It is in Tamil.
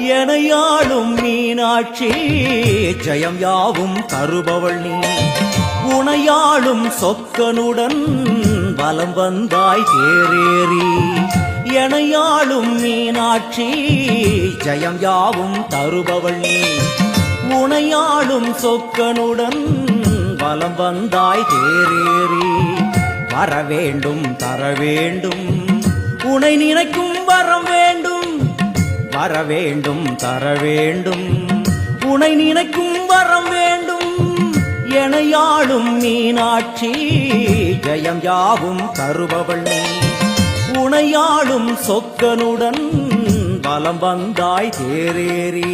எனையாளும் மீனாட்சி ஜெயம் யாவும் தருபவள் நீ உனையாளும் சொக்கனுடன் வலம் வந்தாய் தேரேறி எனையாளும் மீனாட்சி ஜெயம் யாவும் தருபவள் நீ உனையாளும் சொக்கனுடன் வலம் வந்தாய் தேரேறி வரவேண்டும் தரவேண்டும் உனை நினைக்கும் வரம் வேண்டும் வரவேண்டும் தரவேண்டும் உனை நினைக்கும் வரம் வேண்டும் எனையாளும் மீனாட்சி ஜெயம் யாவும் தருபவள் நீ உனையாளும் சொக்கனுடன் வலம் வந்தாய் தேரேறி